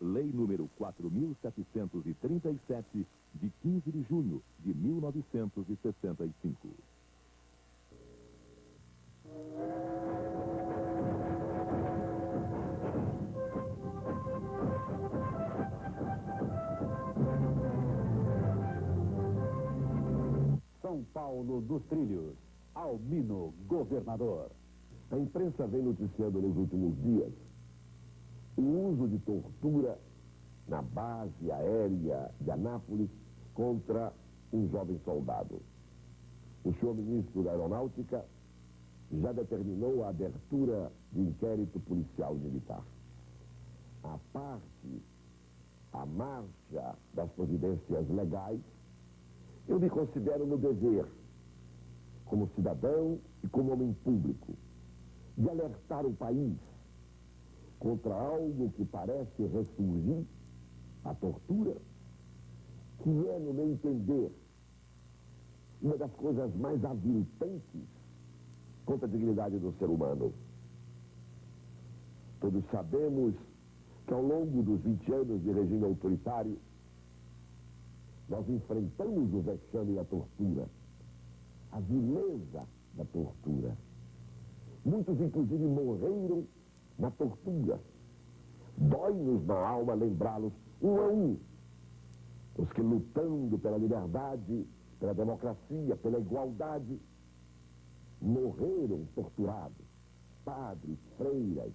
Lei número 4.737, de 15 de junho de 1965. São Paulo dos Trilhos, Albino Governador. A imprensa vem noticiando nos últimos dias o uso de tortura na base aérea de Anápolis contra um jovem soldado. O senhor ministro da Aeronáutica já determinou a abertura de inquérito policial militar. A marcha das providências legais, eu me considero no dever, como cidadão e como homem público, de alertar o país contra algo que parece ressurgir, a tortura, que é, no meu entender, uma das coisas mais aviltantes contra a dignidade do ser humano. Todos sabemos que ao longo dos 20 anos de regime autoritário, nós enfrentamos o vexame e a tortura, a vileza da tortura. Muitos, inclusive, morreram na tortura. Dói-nos na alma lembrá-los um a um. Os que, lutando pela liberdade, pela democracia, pela igualdade, morreram torturados. Padres, freiras,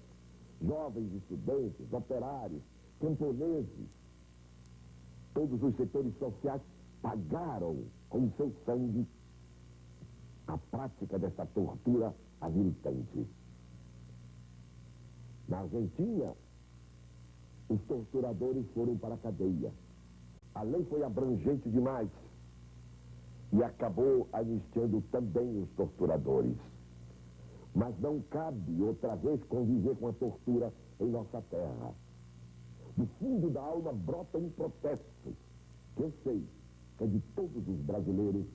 jovens estudantes, operários, camponeses. Todos os setores sociais pagaram com seu sangue a prática desta tortura aviltante. Na Argentina, os torturadores foram para a cadeia. A lei foi abrangente demais e acabou anistiando também os torturadores. Mas não cabe outra vez conviver com a tortura em nossa terra. Do fundo da alma brota um protesto, que eu sei que é de todos os brasileiros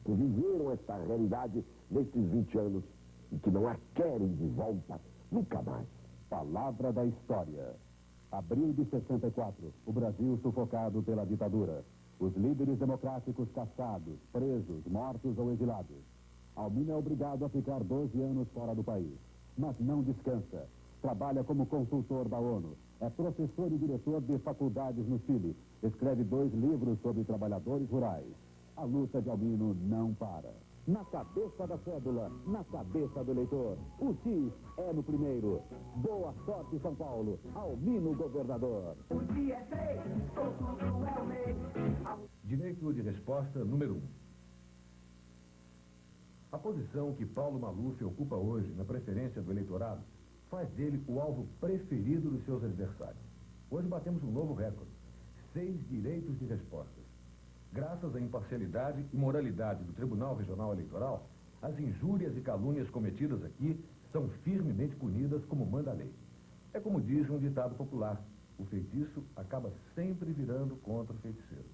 que viveram essa realidade nestes 20 anos e que não a querem de volta nunca mais. Palavra da história. Abril de 64, o Brasil sufocado pela ditadura. Os líderes democráticos caçados, presos, mortos ou exilados. Albino é obrigado a ficar 12 anos fora do país, mas não descansa. Trabalha como consultor da ONU. É professor e diretor de faculdades no Chile. Escreve 2 livros sobre trabalhadores rurais. A luta de Albino não para. Na cabeça da cédula, na cabeça do eleitor. O X é no primeiro. Boa sorte, São Paulo. Albino Governador. O dia é 3, outubro é o mês. Direito de resposta número 1. A posição que Paulo Maluf ocupa hoje na preferência do eleitorado faz dele o alvo preferido dos seus adversários. Hoje batemos um novo recorde. 6 direitos de respostas. Graças à imparcialidade e moralidade do Tribunal Regional Eleitoral, as injúrias e calúnias cometidas aqui são firmemente punidas como manda a lei. É como diz um ditado popular, o feitiço acaba sempre virando contra o feiticeiro.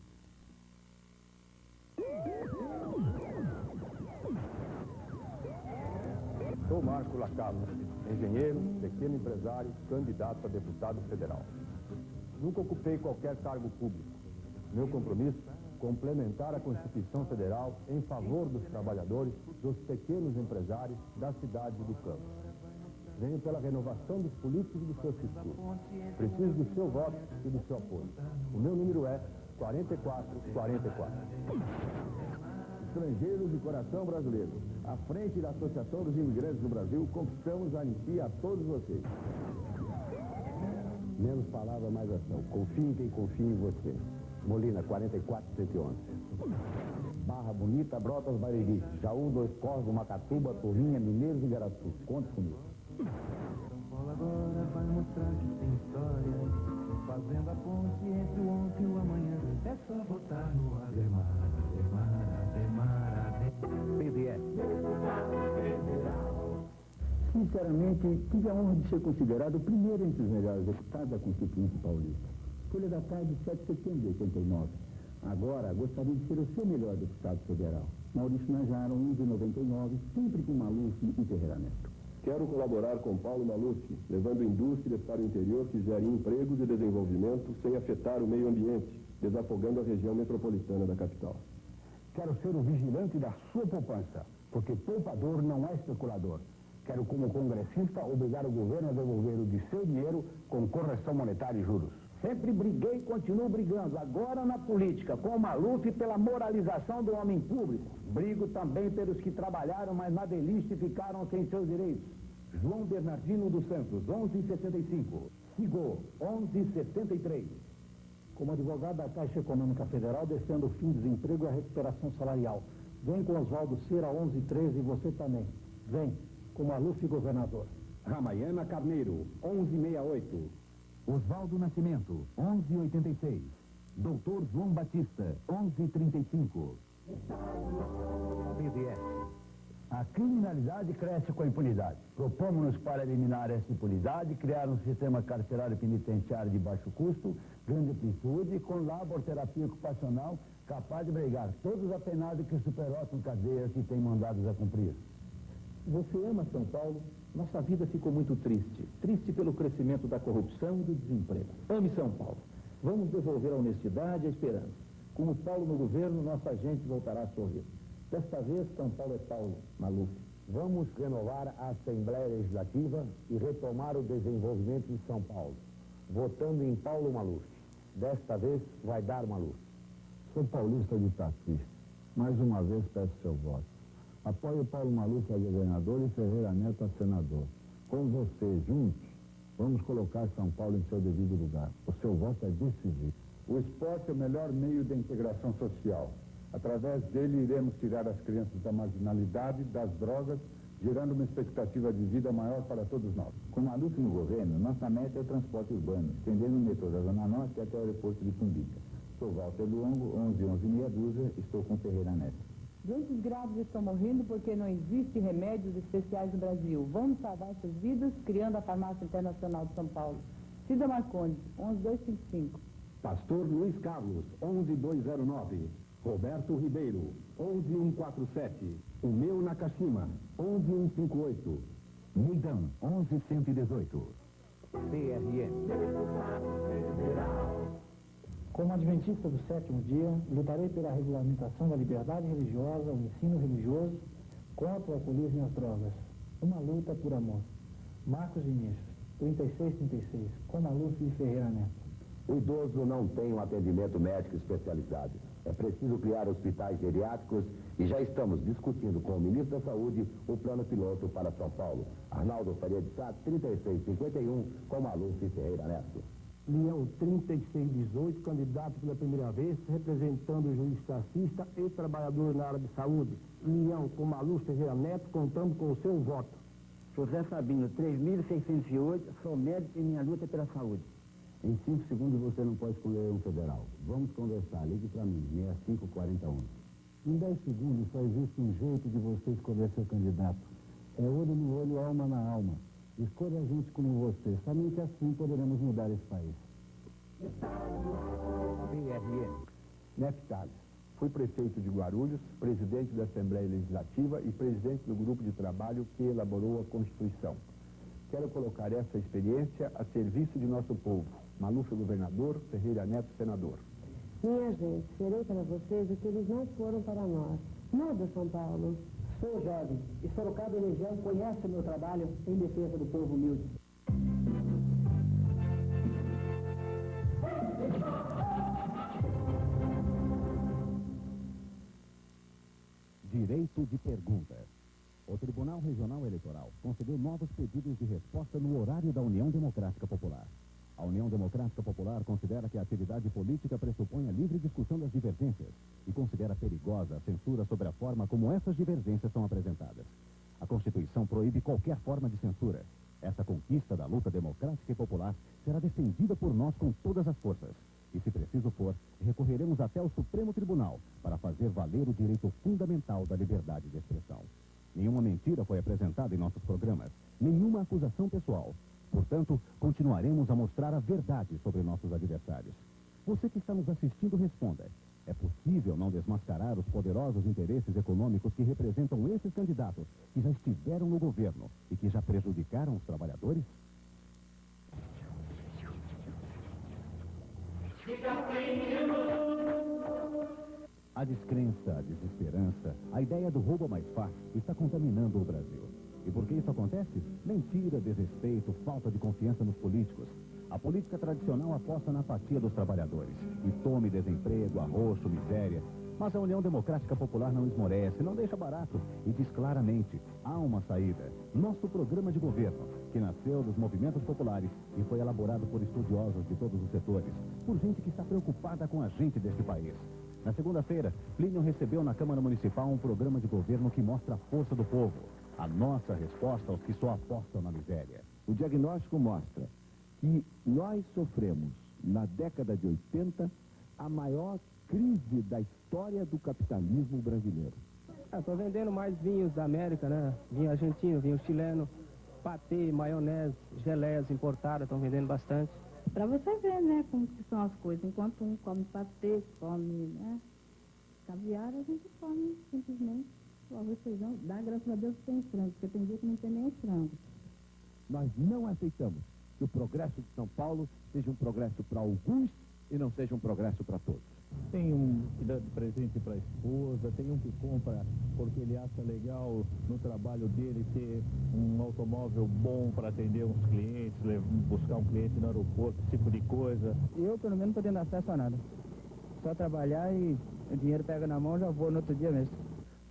Sou Marco Lacalo, engenheiro, pequeno empresário, candidato a deputado federal. Nunca ocupei qualquer cargo público. Meu compromisso é complementar a Constituição Federal em favor dos trabalhadores, dos pequenos empresários, da cidade e do campo. Venho pela renovação dos políticos e do seu futuro. Preciso do seu voto e do seu apoio. O meu número é 4444. Estrangeiros de coração brasileiro, à frente da Associação dos Imigrantes do Brasil, conquistamos a anistia a todos vocês. Menos palavra, mais ação. Confie em quem confia em você. Molina, 44111. Barra Bonita, Brotas, Bariri. Jaú, 2 Corvos, Macatuba, Turrinha, Mineiros e Garaçu. Conte comigo. São Paulo agora vai mostrar que tem história, fazendo a ponte entre o ontem e o amanhã. É só votar no Ademar, Ademar, Ademar, Ademar. PDS. Sinceramente, tive a honra de ser considerado o primeiro entre os melhores deputados da Constituinte Paulista. Folha da Tarde, 7 de setembro de 89. Agora, gostaria de ser o seu melhor deputado federal. Maurício Najara, 11 de 99, sempre com Maluf e Ferreira Neto. Quero colaborar com Paulo Maluf, levando indústrias para o interior que gerem empregos e desenvolvimento sem afetar o meio ambiente, desafogando a região metropolitana da capital. Quero ser o vigilante da sua poupança, porque poupador não é especulador. Quero, como congressista, obrigar o governo a devolver o de seu dinheiro com correção monetária e juros. Sempre briguei e continuo brigando, agora na política, com o Maluf pela moralização do homem público. Brigo também pelos que trabalharam, mas na velhice ficaram sem seus direitos. João Bernardino dos Santos, 1175. Sigô, 1173. Como advogado da Caixa Econômica Federal, defendo o fim do desemprego e a recuperação salarial. Vem com Oswaldo Cera, 1113, e você também. Vem, com Maluf governador. Ramayana Carneiro, 1168. Oswaldo Nascimento, 1186. Doutor João Batista, 1135. PDS. A criminalidade cresce com a impunidade. Propomos-nos para eliminar essa impunidade, criar um sistema carcerário penitenciário de baixo custo, grande amplitude, com laborterapia ocupacional, capaz de bregar todos os apenados que superlotam cadeias e têm mandados a cumprir. Você ama São Paulo? Nossa vida ficou muito triste. Triste pelo crescimento da corrupção e do desemprego. Ame São Paulo. Vamos devolver a honestidade e a esperança. Com o Paulo no governo, nossa gente voltará a sorrir. Desta vez, São Paulo é Paulo, Maluf. Vamos renovar a Assembleia Legislativa e retomar o desenvolvimento de São Paulo, votando em Paulo Maluf. Desta vez, vai dar Maluf. Sou paulista de Tatuí. Mais uma vez peço seu voto. Apoio Paulo Maluf a governador e Ferreira Neto a senador. Com você, juntos, vamos colocar São Paulo em seu devido lugar. O seu voto é decisivo. O esporte é o melhor meio de integração social. Através dele, iremos tirar as crianças da marginalidade, das drogas, gerando uma expectativa de vida maior para todos nós. Com Maluf no governo, nossa meta é o transporte urbano, estendendo o metrô da Zona Norte até o aeroporto de Cumbica. Sou Walter Luongo, 1111 meia dúzia, estou com Ferreira Neto. Doentes graves estão morrendo porque não existem remédios especiais no Brasil. Vamos salvar essas vidas criando a Farmácia Internacional de São Paulo. Cida Marcondes, 11255. Pastor Luiz Carlos, 11209. Roberto Ribeiro, 11147. O meu Nakashima, 11158. Meidão, 11118. PRN. Como adventista do sétimo dia, lutarei pela regulamentação da liberdade religiosa, o ensino religioso, contra o alcoolismo e as drogas. Uma luta por amor. Marcos Vinícius, 3636, com Maluf e Ferreira Neto. O idoso não tem um atendimento médico especializado. É preciso criar hospitais geriátricos e já estamos discutindo com o ministro da Saúde o plano piloto para São Paulo. Arnaldo Faria de Sá, 3651, com Maluf e Ferreira Neto. Leão 3618, candidato pela primeira vez, representando o juiz classista e trabalhador na área de saúde. Leão com Maluf Ferreira Neto, contando com o seu voto. José Sabino, 3608, sou médico em minha luta pela saúde. Em 5 segundos você não pode escolher um federal. Vamos conversar, ligue para mim, 6541. Em 10 segundos só existe um jeito de você escolher seu candidato. É olho no olho, alma na alma. Escolha a gente como você. Somente assim poderemos mudar esse país. PRN. Neftali. Fui prefeito de Guarulhos, presidente da Assembleia Legislativa e presidente do grupo de trabalho que elaborou a Constituição. Quero colocar essa experiência a serviço de nosso povo. Maluf, governador, Ferreira Neto, senador. Minha gente, serei para vocês o que eles não foram para nós. Muda, São Paulo. Sou jovem e Sorocaba e região conhece o meu trabalho em defesa do povo humilde. Direito de pergunta. O Tribunal Regional Eleitoral concedeu novos pedidos de resposta no horário da União Democrática Popular. A União Democrática Popular considera que a atividade política pressupõe a livre discussão das divergências e considera perigosa a censura sobre a forma como essas divergências são apresentadas. A Constituição proíbe qualquer forma de censura. Essa conquista da luta democrática e popular será defendida por nós com todas as forças. E, se preciso for, recorreremos até o Supremo Tribunal para fazer valer o direito fundamental da liberdade de expressão. Nenhuma mentira foi apresentada em nossos programas, nenhuma acusação pessoal. Portanto, continuaremos a mostrar a verdade sobre nossos adversários. Você que está nos assistindo, responda. É possível não desmascarar os poderosos interesses econômicos que representam esses candidatos, que já estiveram no governo e que já prejudicaram os trabalhadores? A descrença, a desesperança, a ideia do roubo mais fácil está contaminando o Brasil. E por que isso acontece? Mentira, desrespeito, falta de confiança nos políticos. A política tradicional aposta na apatia dos trabalhadores. E tome desemprego, arroxo, miséria. Mas a União Democrática Popular não esmorece, não deixa barato e diz claramente, há uma saída. Nosso programa de governo, que nasceu dos movimentos populares e foi elaborado por estudiosos de todos os setores, por gente que está preocupada com a gente deste país. Na segunda-feira, Plínio recebeu na Câmara Municipal um programa de governo que mostra a força do povo, a nossa resposta aos que só apostam na miséria. O diagnóstico mostra que nós sofremos, na década de 80, a maior crise da história do capitalismo brasileiro. Estou vendendo mais vinhos da América, né? Vinho argentino, vinho chileno, patê, maionese, geleias importadas, estão vendendo bastante. Para você ver, né, como que são as coisas. Enquanto um come patê, come, né, caviar, a gente come simplesmente o arroz e feijão. Dá graças a Deus que tem frango, porque tem dia que não tem nem frango. Nós não aceitamos que o progresso de São Paulo seja um progresso para alguns e não seja um progresso para todos. Tem um que dá de presente para a esposa, tem um que compra porque ele acha legal no trabalho dele ter um automóvel bom para atender uns clientes, buscar um cliente no aeroporto, esse tipo de coisa. Eu, pelo menos, não tô tendo acesso a nada. Só trabalhar e o dinheiro pega na mão, já vou no outro dia mesmo.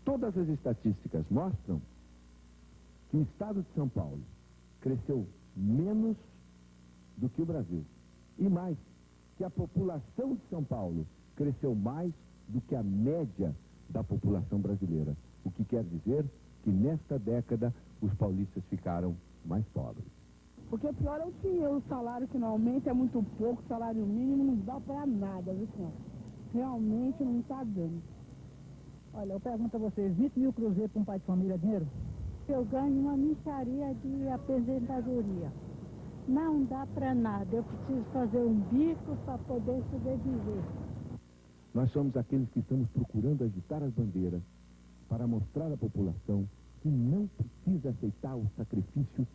Todas as estatísticas mostram que o estado de São Paulo cresceu menos do que o Brasil. E mais, que a população de São Paulo cresceu mais do que a média da população brasileira. O que quer dizer que nesta década os paulistas ficaram mais pobres. Porque o pior é o dinheiro, o salário que não aumenta é muito pouco, o salário mínimo não dá para nada, viu, senhor? Realmente não está dando. Olha, eu pergunto a vocês, 20 mil cruzeiros para um pai de família é dinheiro? Eu ganho uma mixaria de aposentadoria. Não dá para nada, eu preciso fazer um bico para poder sobreviver. Nós somos aqueles que estamos procurando agitar as bandeiras para mostrar à população que não precisa aceitar o sacrifício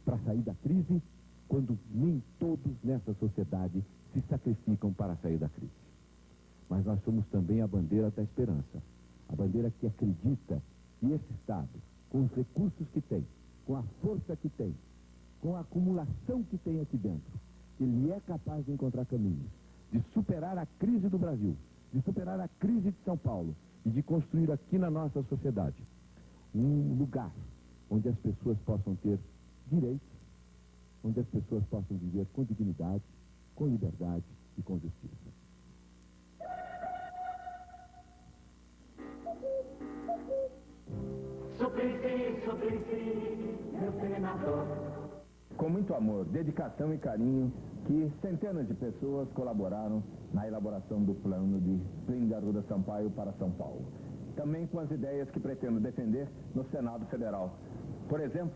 para sair da crise, quando nem todos nessa sociedade se sacrificam para sair da crise. Mas nós somos também a bandeira da esperança, a bandeira que acredita que esse Estado, com os recursos que tem, com a força que tem, com a acumulação que tem aqui dentro, ele é capaz de encontrar caminhos, de superar a crise do Brasil, de superar a crise de São Paulo e de construir aqui na nossa sociedade um lugar onde as pessoas possam ter direitos, onde as pessoas possam viver com dignidade, com liberdade e com justiça. Meu senador. Com muito amor, dedicação e carinho, que centenas de pessoas colaboraram na elaboração do plano de Plínio de Arruda Sampaio para São Paulo. Também com as ideias que pretendo defender no Senado Federal. Por exemplo,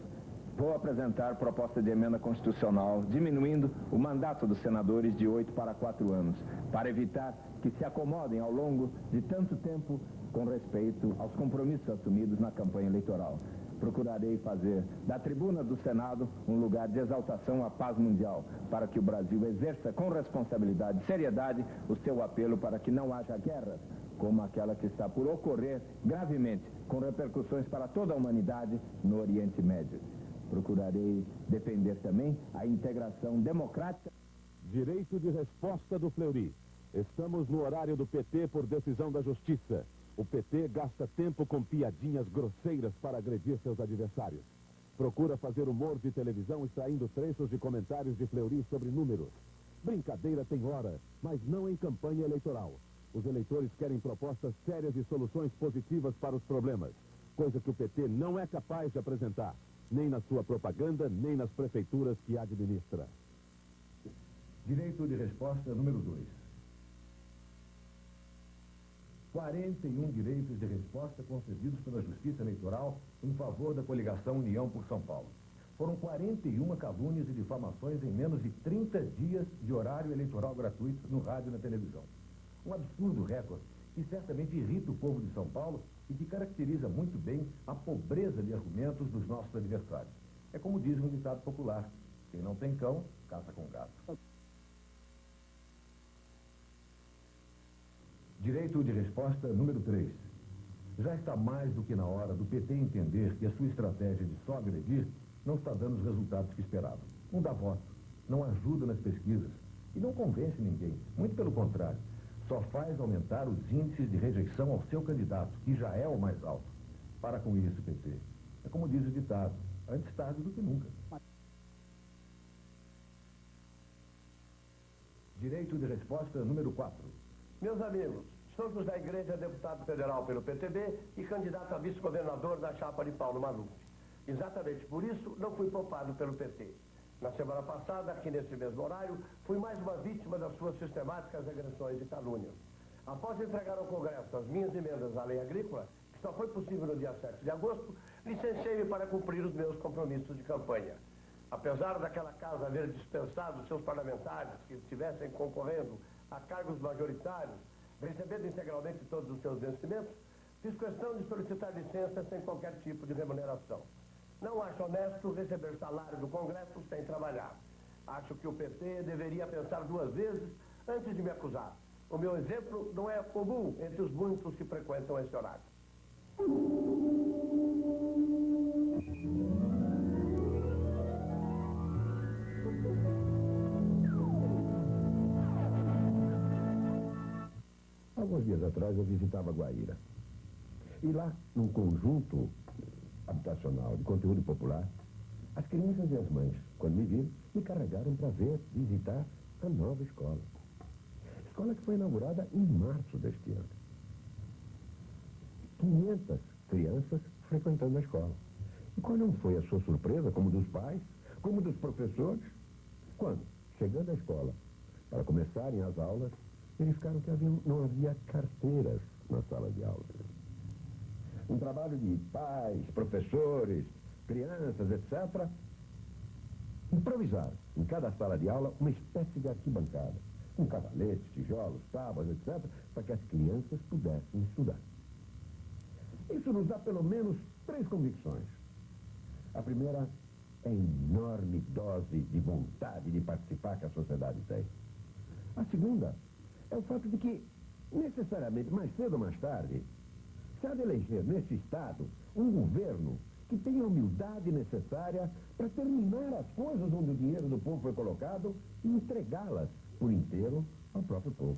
vou apresentar proposta de emenda constitucional diminuindo o mandato dos senadores de 8 para 4 anos, para evitar que se acomodem ao longo de tanto tempo com respeito aos compromissos assumidos na campanha eleitoral. Procurarei fazer da tribuna do Senado um lugar de exaltação à paz mundial, para que o Brasil exerça com responsabilidade e seriedade o seu apelo para que não haja guerras, como aquela que está por ocorrer gravemente, com repercussões para toda a humanidade no Oriente Médio. Procurarei defender também a integração democrática. Direito de resposta do Fleury. Estamos no horário do PT por decisão da Justiça. O PT gasta tempo com piadinhas grosseiras para agredir seus adversários. Procura fazer humor de televisão extraindo trechos de comentários de Fleury sobre números. Brincadeira tem hora, mas não em campanha eleitoral. Os eleitores querem propostas sérias e soluções positivas para os problemas, coisa que o PT não é capaz de apresentar, nem na sua propaganda, nem nas prefeituras que administra. Direito de resposta número 2. 41 direitos de resposta concedidos pela Justiça Eleitoral em favor da coligação União por São Paulo. Foram 41 calúnias e difamações em menos de 30 dias de horário eleitoral gratuito no rádio e na televisão. Um absurdo recorde que certamente irrita o povo de São Paulo e que caracteriza muito bem a pobreza de argumentos dos nossos adversários. É como diz um ditado popular: quem não tem cão, caça com gato. Direito de resposta número 3. Já está mais do que na hora do PT entender que a sua estratégia de só agredir não está dando os resultados que esperava. Não dá voto, não ajuda nas pesquisas e não convence ninguém. Muito pelo contrário, só faz aumentar os índices de rejeição ao seu candidato, que já é o mais alto. Para com isso, PT. É como diz o ditado: antes tarde do que nunca. Direito de resposta número 4. Meus amigos, sou José Igreja, deputado federal pelo PTB e candidato a vice-governador da chapa de Paulo Maluf. Exatamente por isso, não fui poupado pelo PT. Na semana passada, aqui nesse mesmo horário, fui mais uma vítima das suas sistemáticas agressões e calúnias. Após entregar ao Congresso as minhas emendas à lei agrícola, que só foi possível no dia 7 de agosto, licenciei-me para cumprir os meus compromissos de campanha. Apesar daquela casa haver dispensado seus parlamentares que estivessem concorrendo a cargos majoritários, recebendo integralmente todos os seus vencimentos, fiz questão de solicitar licença sem qualquer tipo de remuneração. Não acho honesto receber salário do Congresso sem trabalhar. Acho que o PT deveria pensar 2 vezes antes de me acusar. O meu exemplo não é comum entre os muitos que frequentam esse horário. Alguns dias atrás eu visitava Guaíra. E lá, num conjunto habitacional de conteúdo popular, as crianças e as mães, quando me viram, me carregaram para visitar a nova escola. Escola que foi inaugurada em março deste ano. 500 crianças frequentando a escola. E qual não foi a sua surpresa, como dos pais, como dos professores, quando, chegando à escola, para começarem as aulas, verificaram que não havia carteiras na sala de aula. Um trabalho de pais, professores, crianças, etc., improvisaram em cada sala de aula uma espécie de arquibancada, com cavaletes, tijolos, tábuas, etc., para que as crianças pudessem estudar. Isso nos dá pelo menos 3 convicções. A primeira é a enorme dose de vontade de participar que a sociedade tem. A segunda é o fato de que, necessariamente, mais cedo ou mais tarde, se há de eleger nesse Estado um governo que tenha a humildade necessária para terminar as coisas onde o dinheiro do povo foi colocado e entregá-las por inteiro ao próprio povo.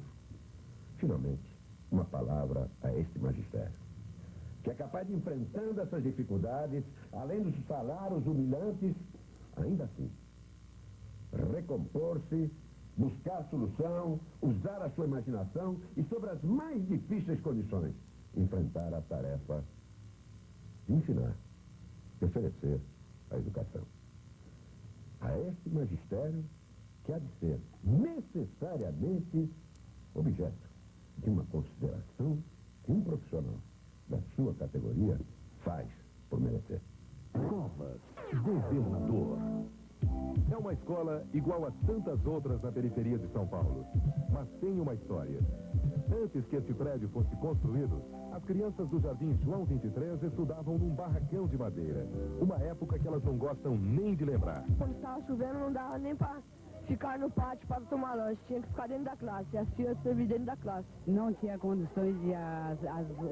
Finalmente, uma palavra a este magistério, que é capaz de, enfrentando essas dificuldades, além dos salários humilhantes, ainda assim, recompor-se, buscar solução, usar a sua imaginação e, sobre as mais difíceis condições, enfrentar a tarefa de ensinar, de oferecer a educação. A este magistério que há de ser necessariamente objeto de uma consideração que um profissional da sua categoria faz por merecer. Covas, governador. É uma escola igual a tantas outras na periferia de São Paulo, mas tem uma história. Antes que este prédio fosse construído, as crianças do Jardim João 23 estudavam num barracão de madeira. Uma época que elas não gostam nem de lembrar. Quando estava chovendo, não dava nem para ficar no pátio para tomar lanche. Tinha que ficar dentro da classe. As tias serviam dentro da classe. Não tinha condições de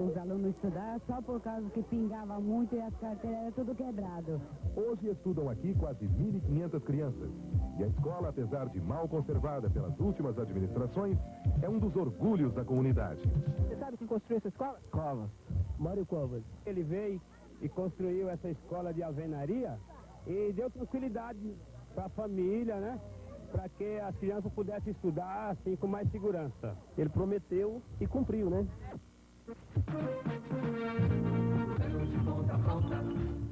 os alunos estudar, só por causa que pingava muito e as carteiras eram tudo quebrado. Hoje estudam aqui quase 1.500 crianças. E a escola, apesar de mal conservada pelas últimas administrações, é um dos orgulhos da comunidade. Você sabe quem construiu essa escola? Covas. Mário Covas. Ele veio e construiu essa escola de alvenaria e deu tranquilidade para a família, né? Para que as crianças pudessem estudar assim com mais segurança. Ele prometeu e cumpriu, né? De ponta a ponta,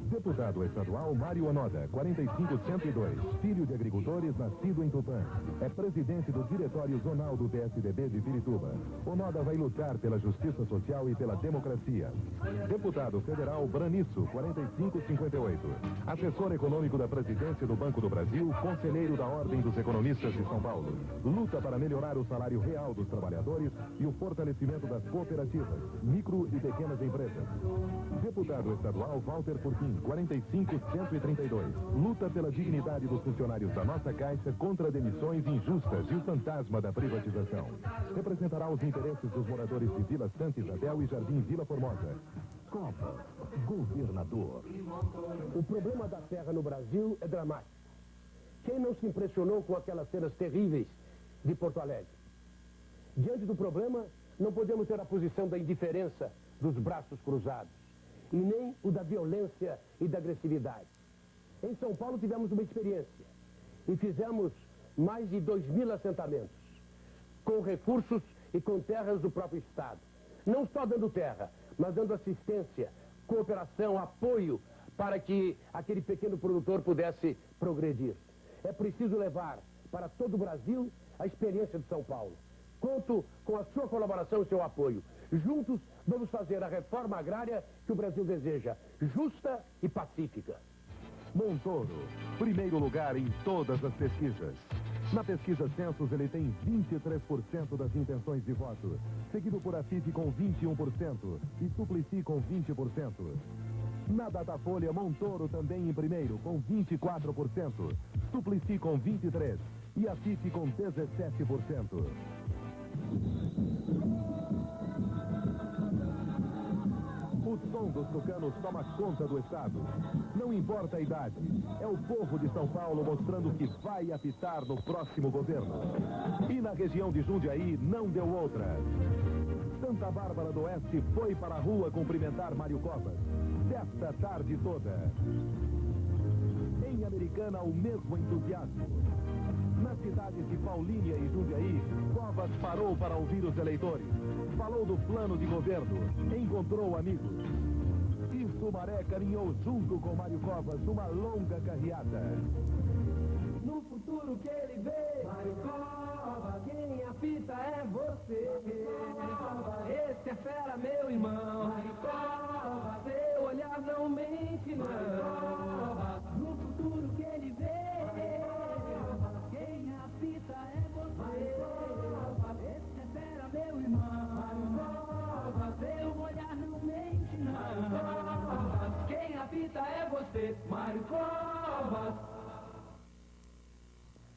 Deputado estadual Mário Onoda, 45102, filho de agricultores, nascido em Tupã. É presidente do Diretório Zonal do PSDB de Pirituba. Onoda vai lutar pela justiça social e pela democracia. Deputado federal Braniço, 4558. Assessor econômico da presidência do Banco do Brasil, conselheiro da Ordem dos Economistas de São Paulo. Luta para melhorar o salário real dos trabalhadores e o fortalecimento das cooperativas, micro e pequenas empresas. Deputado estadual Walter Furquim, 45132. Luta pela dignidade dos funcionários da nossa Caixa contra demissões injustas e o fantasma da privatização. Representará os interesses dos moradores de Vila Santa Isabel e Jardim Vila Formosa. Copa, governador. O problema da terra no Brasil é dramático. Quem não se impressionou com aquelas cenas terríveis de Porto Alegre? Diante do problema, não podemos ter a posição da indiferença, dos braços cruzados, e nem o da violência e da agressividade. Em São Paulo tivemos uma experiência e fizemos mais de 2.000 assentamentos, com recursos e com terras do próprio Estado. Não só dando terra, mas dando assistência, cooperação, apoio para que aquele pequeno produtor pudesse progredir. É preciso levar para todo o Brasil a experiência de São Paulo. Conto com a sua colaboração e seu apoio. Juntos vamos fazer a reforma agrária que o Brasil deseja, justa e pacífica. Montoro, primeiro lugar em todas as pesquisas. Na pesquisa Census, ele tem 23% das intenções de voto, seguido por Afif com 21% e Suplicy com 20%. Na Datafolha, Montoro também em primeiro, com 24%, Suplicy com 23% e Afif com 17%. O som dos tucanos toma conta do Estado. Não importa a idade, é o povo de São Paulo mostrando que vai apitar no próximo governo. E na região de Jundiaí não deu outra. Santa Bárbara do Oeste foi para a rua cumprimentar Mário Covas. Desta tarde toda. Em Americana, o mesmo entusiasmo. Nas cidades de Paulínia e Jundiaí, Covas parou para ouvir os eleitores. Falou do plano de governo, encontrou amigos. E Sumaré caminhou junto com Mário Covas numa longa carreata. No futuro que ele vê, Mário Covas, quem apita é você. Esse é fera, meu irmão. Mário Covas, seu olhar não mente, não. No futuro que ele vê, quem apita é você. Esse é fera, meu irmão. Seu olhar não mente, não. Quem apita é você, Mário Covas.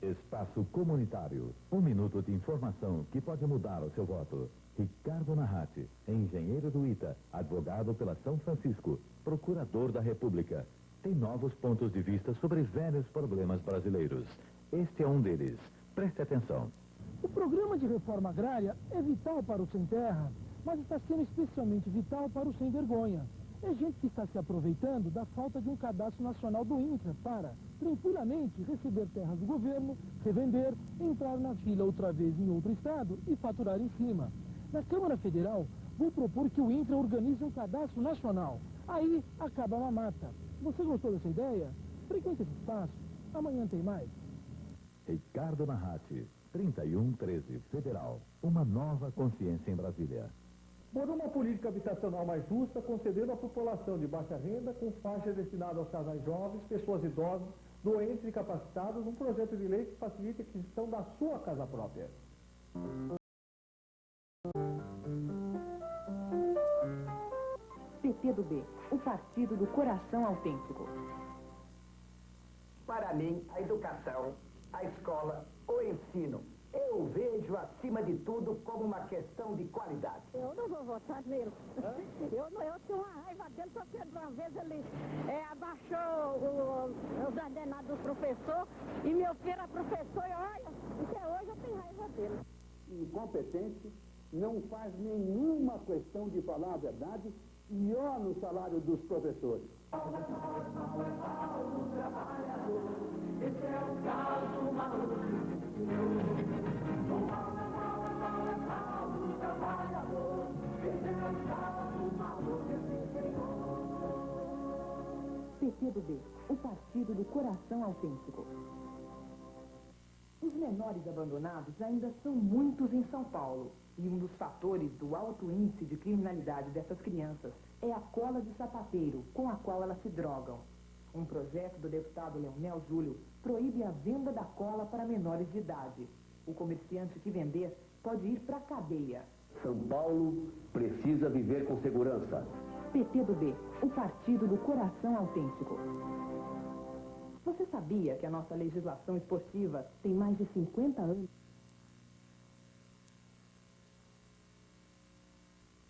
Espaço Comunitário. Um minuto de informação que pode mudar o seu voto. Ricardo Narrati, engenheiro do ITA, advogado pela São Francisco, procurador da República. Tem novos pontos de vista sobre velhos problemas brasileiros. Este é um deles. Preste atenção. O programa de reforma agrária é vital para o sem terra, mas está sendo especialmente vital para o sem vergonha. É gente que está se aproveitando da falta de um cadastro nacional do INCRA para, tranquilamente, receber terras do governo, revender, entrar na fila outra vez em outro estado e faturar em cima. Na Câmara Federal, vou propor que o INCRA organize um cadastro nacional. Aí acaba a mamata. Você gostou dessa ideia? Frequente esse espaço. Amanhã tem mais. Ricardo Narrati, 3113, Federal. Uma nova consciência em Brasília. Por uma política habitacional mais justa, concedendo à população de baixa renda, com faixa destinada aos casais jovens, pessoas idosas, doentes e incapacitados, um projeto de lei que facilite a aquisição da sua casa própria. PTB, o partido do coração autêntico. Para mim, a educação, a escola, o ensino, eu vejo, acima de tudo, como uma questão de qualidade. Eu não vou votar nele. Eu tenho uma raiva dele, porque uma vez ele abaixou os ordenados do professor, e meu filho era professor, e olha, até hoje eu tenho raiva dele. Incompetente, não faz nenhuma questão de falar a verdade, e ó no salário dos professores. Esse é o caso maluco. PTB, o Partido do Coração Autêntico. Os menores abandonados ainda são muitos em São Paulo. E um dos fatores do alto índice de criminalidade dessas crianças é a cola de sapateiro com a qual elas se drogam. Um projeto do deputado Leonel Júlio proíbe a venda da cola para menores de idade. O comerciante que vender pode ir para a cadeia. São Paulo precisa viver com segurança. PTB, o Partido do Coração Autêntico. Você sabia que a nossa legislação esportiva tem mais de 50 anos?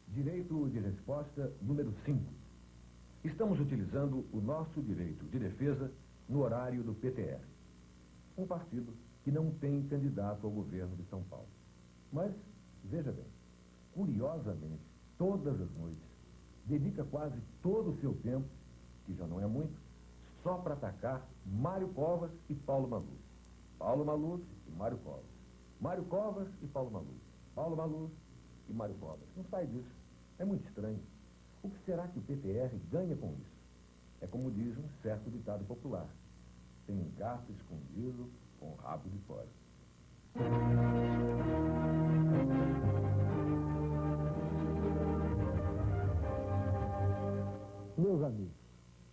Direito de resposta número 5. Estamos utilizando o nosso direito de defesa no horário do PTR. Um partido que não tem candidato ao governo de São Paulo. Mas, veja bem, curiosamente, todas as noites, dedica quase todo o seu tempo, que já não é muito, só para atacar Mário Covas e Paulo Maluf. Paulo Maluf e Mário Covas. Mário Covas e Paulo Maluf. Paulo Maluf e Mário Covas. Não sai disso. É muito estranho. O que será que o PTR ganha com isso? É como diz um certo ditado popular. Tem um gato escondido com o rabo de fora. Meus amigos,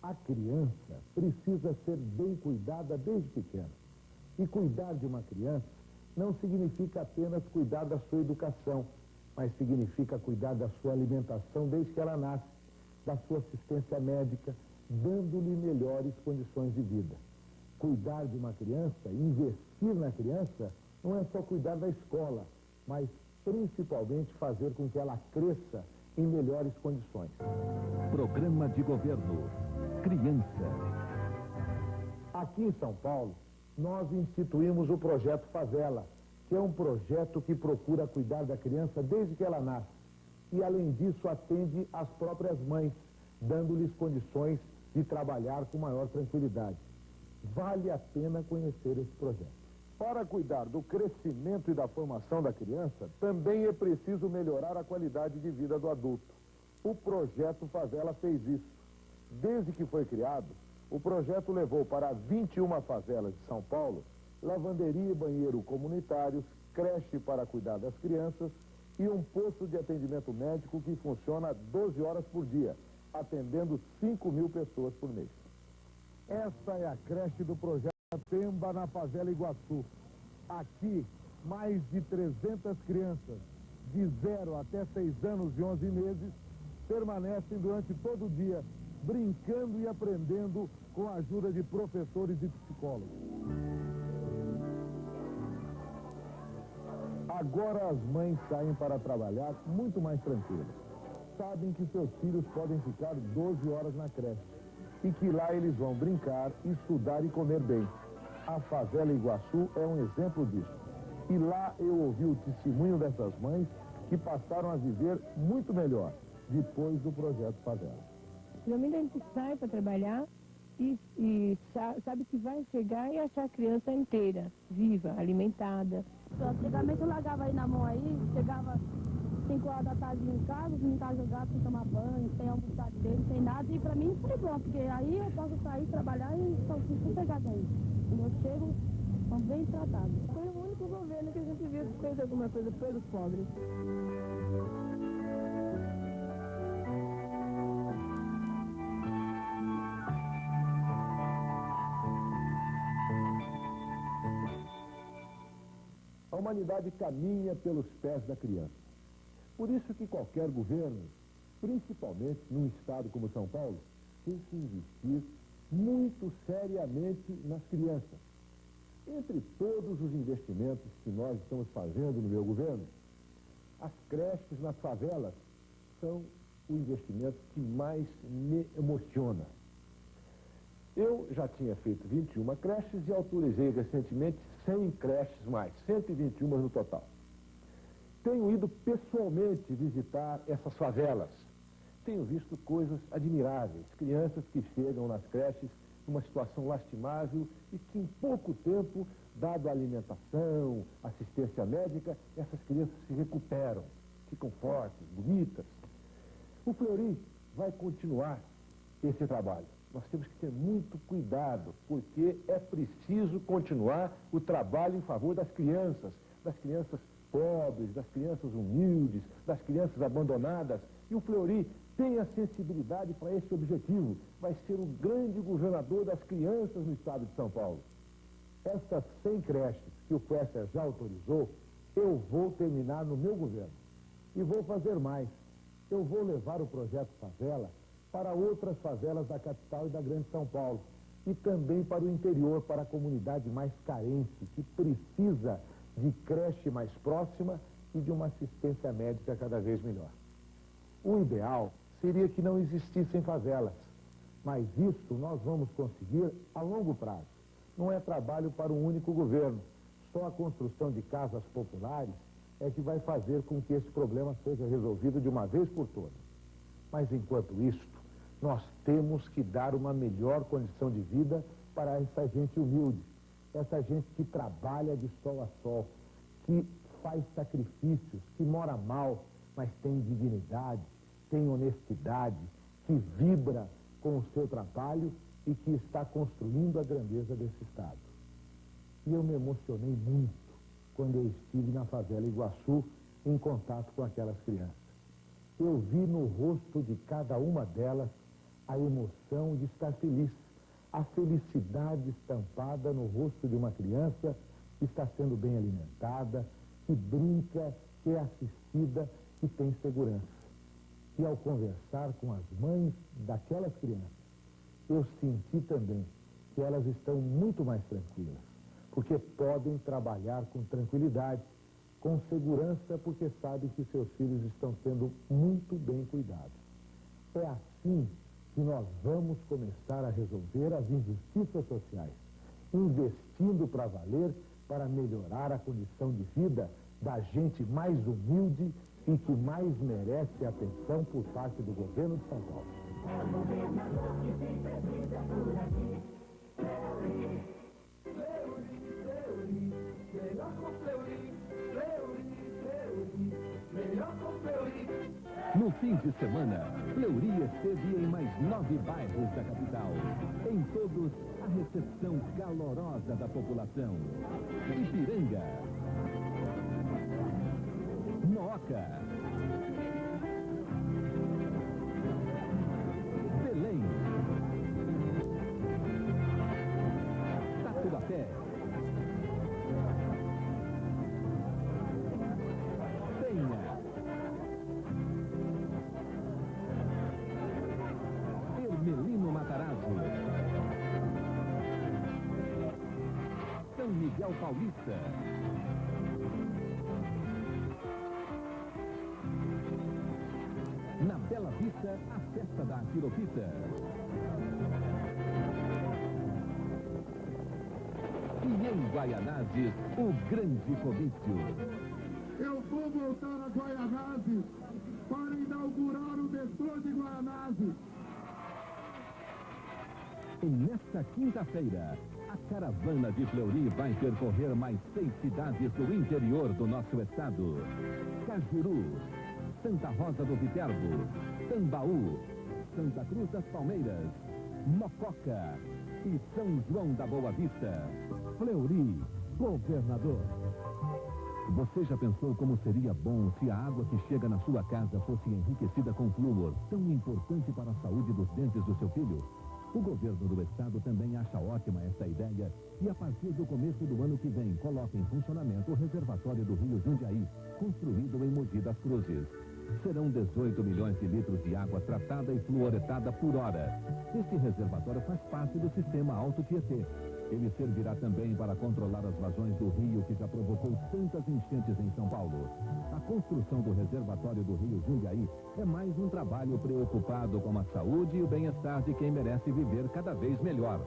a criança precisa ser bem cuidada desde pequena. E cuidar de uma criança não significa apenas cuidar da sua educação, mas significa cuidar da sua alimentação desde que ela nasce, da sua assistência médica, dando-lhe melhores condições de vida. Cuidar de uma criança, investir na criança, não é só cuidar da escola, mas principalmente fazer com que ela cresça em melhores condições. Programa de Governo Criança. Aqui em São Paulo, nós instituímos o Projeto Favela, que é um projeto que procura cuidar da criança desde que ela nasce. E, além disso, atende às próprias mães, dando-lhes condições de trabalhar com maior tranquilidade. Vale a pena conhecer esse projeto. Para cuidar do crescimento e da formação da criança, também é preciso melhorar a qualidade de vida do adulto. O Projeto Favela fez isso. Desde que foi criado, o projeto levou para 21 favelas de São Paulo lavanderia e banheiro comunitários, creche para cuidar das crianças e um posto de atendimento médico que funciona 12 horas por dia, atendendo 5.000 pessoas por mês. Esta é a creche do projeto Pemba, na favela Iguaçu. Aqui, mais de 300 crianças, de 0 até 6 anos e 11 meses, permanecem durante todo o dia, brincando e aprendendo com a ajuda de professores e psicólogos. Agora as mães saem para trabalhar muito mais tranquilas. Sabem que seus filhos podem ficar 12 horas na creche e que lá eles vão brincar, estudar e comer bem. A favela Iguaçu é um exemplo disso. E lá eu ouvi o testemunho dessas mães que passaram a viver muito melhor depois do Projeto Favela. Geralmente a gente sai para trabalhar e sabe que vai chegar e achar a criança inteira, viva, alimentada. Antigamente eu largava aí na mão aí, chegava 5 horas da tarde em casa, não tá jogado sem tomar banho, sem almoçar dele, sem nada, e pra mim foi bom, porque aí eu posso sair, trabalhar e estou sossegada aí. Quando eu chego, são bem tratados. Foi o único governo que a gente viu que fez alguma coisa pelos pobres. A humanidade caminha pelos pés da criança. Por isso que qualquer governo, principalmente num estado como São Paulo, tem que investir muito seriamente nas crianças. Entre todos os investimentos que nós estamos fazendo no meu governo, as creches nas favelas são o investimento que mais me emociona. Eu já tinha feito 21 creches e autorizei recentemente 100 creches mais, 121 no total. Tenho ido pessoalmente visitar essas favelas. Tenho visto coisas admiráveis, crianças que chegam nas creches numa situação lastimável e que em pouco tempo, dado a alimentação, assistência médica, essas crianças se recuperam, ficam fortes, bonitas. O Fleury vai continuar esse trabalho. Nós temos que ter muito cuidado, porque é preciso continuar o trabalho em favor das crianças pobres, das crianças humildes, das crianças abandonadas. E o Fleury tem a sensibilidade para esse objetivo. Vai ser o grande governador das crianças no estado de São Paulo. Essas 100 creches que o Quester já autorizou, eu vou terminar no meu governo. E vou fazer mais. Eu vou levar o projeto Favela para outras favelas da capital e da Grande São Paulo. E também para o interior, para a comunidade mais carente, que precisa de creche mais próxima e de uma assistência médica cada vez melhor. O ideal seria que não existissem favelas, mas isso nós vamos conseguir a longo prazo. Não é trabalho para um único governo. Só a construção de casas populares é que vai fazer com que esse problema seja resolvido de uma vez por todas. Mas enquanto isto, nós temos que dar uma melhor condição de vida para essa gente humilde, essa gente que trabalha de sol a sol, que faz sacrifícios, que mora mal, mas tem dignidade, tem honestidade, que vibra com o seu trabalho e que está construindo a grandeza desse Estado. E eu me emocionei muito quando eu estive na favela Iguaçu em contato com aquelas crianças. Eu vi no rosto de cada uma delas a emoção de estar feliz, a felicidade estampada no rosto de uma criança que está sendo bem alimentada, que brinca, que é assistida, que tem segurança. E ao conversar com as mães daquelas crianças, eu senti também que elas estão muito mais tranquilas, porque podem trabalhar com tranquilidade, com segurança, porque sabem que seus filhos estão sendo muito bem cuidados. É assim que nós vamos começar a resolver as injustiças sociais, investindo para valer, para melhorar a condição de vida da gente mais humilde e que mais merece atenção por parte do governo de São Paulo. É o governador que tem precisa por aqui. Fleury, Fleury, Fleury, melhor com Fleury, Fleury, Fleury, melhor com Fleury. No fim de semana, Fleury esteve em mais 9 bairros da capital. Em todos, a recepção calorosa da população. Ipiranga, Mooca, Belém, Tatuapé, Penha, Ermelino Matarazzo, São Miguel Paulista, na Bela Vista, a festa da Quiropita. E em Guaianazes, o grande comício. Eu vou voltar a Guaianazes para inaugurar o metrô de Guaianazes. E nesta quinta-feira, a caravana de Fleury vai percorrer mais 6 cidades do interior do nosso estado. Cajuru, Santa Rosa do Viterbo, Tambaú, Santa Cruz das Palmeiras, Mococa e São João da Boa Vista. Fleury, governador. Você já pensou como seria bom se a água que chega na sua casa fosse enriquecida com flúor, tão importante para a saúde dos dentes do seu filho? O governo do estado também acha ótima essa ideia e, a partir do começo do ano que vem, coloca em funcionamento o reservatório do Rio Jundiaí, construído em Mogi das Cruzes. Serão 18 milhões de litros de água tratada e fluoretada por hora. Este reservatório faz parte do sistema Alto Tietê. Ele servirá também para controlar as vazões do rio que já provocou tantas enchentes em São Paulo. A construção do reservatório do Rio Jundiaí é mais um trabalho preocupado com a saúde e o bem-estar de quem merece viver cada vez melhor.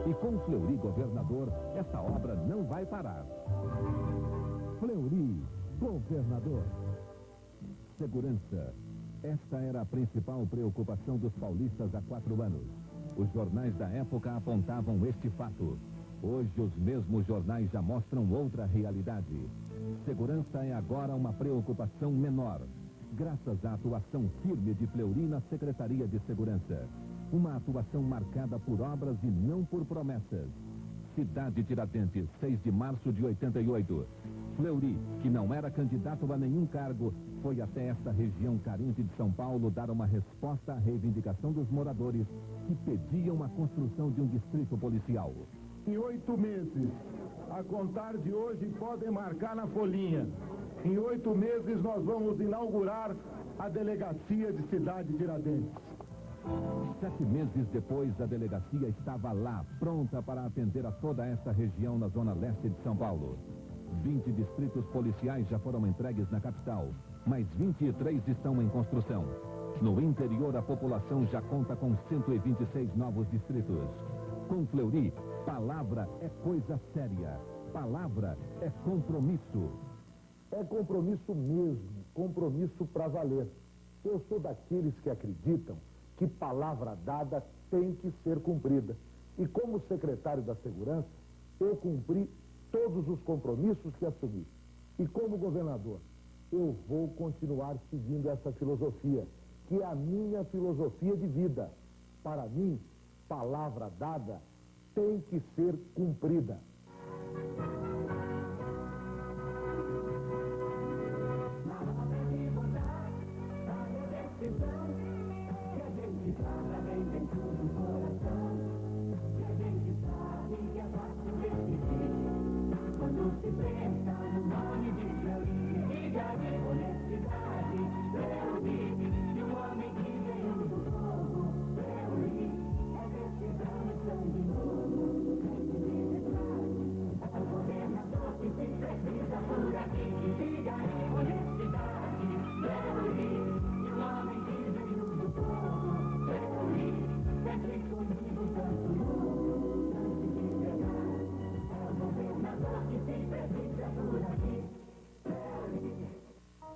E com Fleury governador, essa obra não vai parar. Fleury, governador. Segurança. Esta era a principal preocupação dos paulistas há 4 anos. Os jornais da época apontavam este fato. Hoje, os mesmos jornais já mostram outra realidade. Segurança é agora uma preocupação menor, graças à atuação firme de Fleury na Secretaria de Segurança. Uma atuação marcada por obras e não por promessas. Cidade Tiradentes, 6 de março de 88. Fleury, que não era candidato a nenhum cargo, foi até esta região carente de São Paulo dar uma resposta à reivindicação dos moradores que pediam a construção de um distrito policial. Em 8 meses, a contar de hoje, podem marcar na folhinha. Em 8 meses nós vamos inaugurar a delegacia de Cidade Tiradentes. 7 meses depois, a delegacia estava lá, pronta para atender a toda esta região na zona leste de São Paulo. 20 distritos policiais já foram entregues na capital, mas 23 estão em construção. No interior, a população já conta com 126 novos distritos. Com Fleury, palavra é coisa séria. Palavra é compromisso. É compromisso mesmo, compromisso para valer. Eu sou daqueles que acreditam que palavra dada tem que ser cumprida. E como secretário da Segurança, eu cumpri todos os compromissos que assumi. E como governador, eu vou continuar seguindo essa filosofia, que é a minha filosofia de vida. Para mim, palavra dada tem que ser cumprida.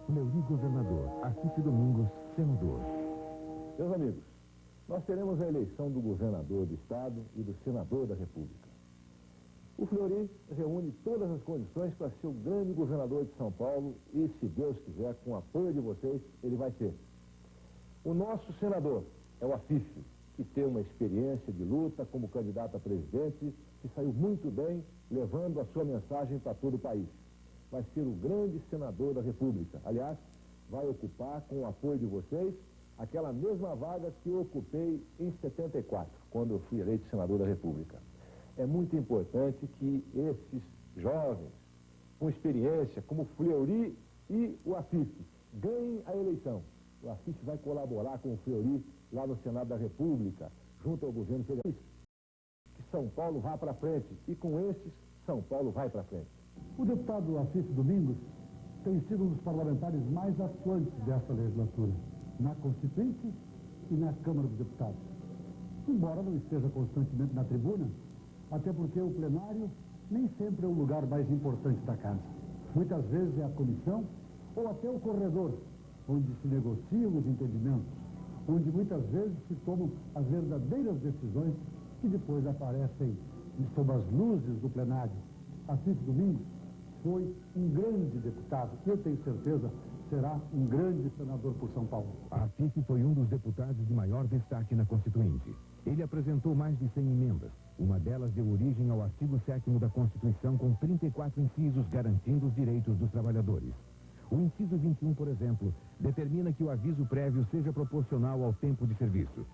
Fleury, governador. Assis Domingos, senador. Meus amigos, nós teremos a eleição do governador do Estado e do senador da República. O Fleury reúne todas as condições para ser o grande governador de São Paulo e, se Deus quiser, com o apoio de vocês, ele vai ser. O nosso senador é o Assis, que tem uma experiência de luta como candidato a presidente, que saiu muito bem, levando a sua mensagem para todo o país. Vai ser o grande senador da República. Aliás, vai ocupar, com o apoio de vocês, aquela mesma vaga que eu ocupei em 74, quando eu fui eleito senador da República. É muito importante que esses jovens, com experiência, como Fleury e o Assis, ganhem a eleição. O Assis vai colaborar com o Fleury lá no Senado da República, junto ao governo federal. Que São Paulo vá para frente, e com esses, São Paulo vai para frente. O deputado Assis Domingos tem sido um dos parlamentares mais atuantes desta legislatura, na Constituinte e na Câmara dos Deputados. Embora não esteja constantemente na tribuna, até porque o plenário nem sempre é o lugar mais importante da casa. Muitas vezes é a comissão ou até o corredor, onde se negociam os entendimentos, onde muitas vezes se tomam as verdadeiras decisões que depois aparecem sob as luzes do plenário. Assis Domingos foi um grande deputado e eu tenho certeza será um grande senador por São Paulo. Assis foi um dos deputados de maior destaque na Constituinte. Ele apresentou mais de 100 emendas. Uma delas deu origem ao artigo 7º da Constituição, com 34 incisos garantindo os direitos dos trabalhadores. O inciso 21, por exemplo, determina que o aviso prévio seja proporcional ao tempo de serviço.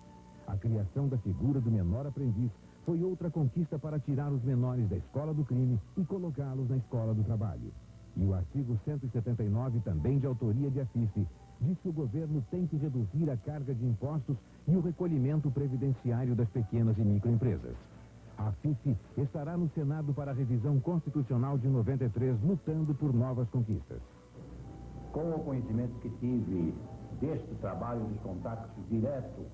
A criação da figura do menor aprendiz foi outra conquista para tirar os menores da escola do crime e colocá-los na escola do trabalho. E o artigo 179, também de autoria de Assis, diz que o governo tem que reduzir a carga de impostos e o recolhimento previdenciário das pequenas e microempresas. A FIFE estará no Senado para a revisão constitucional de 93, lutando por novas conquistas. Com o conhecimento que tive deste trabalho, dos contatos diretos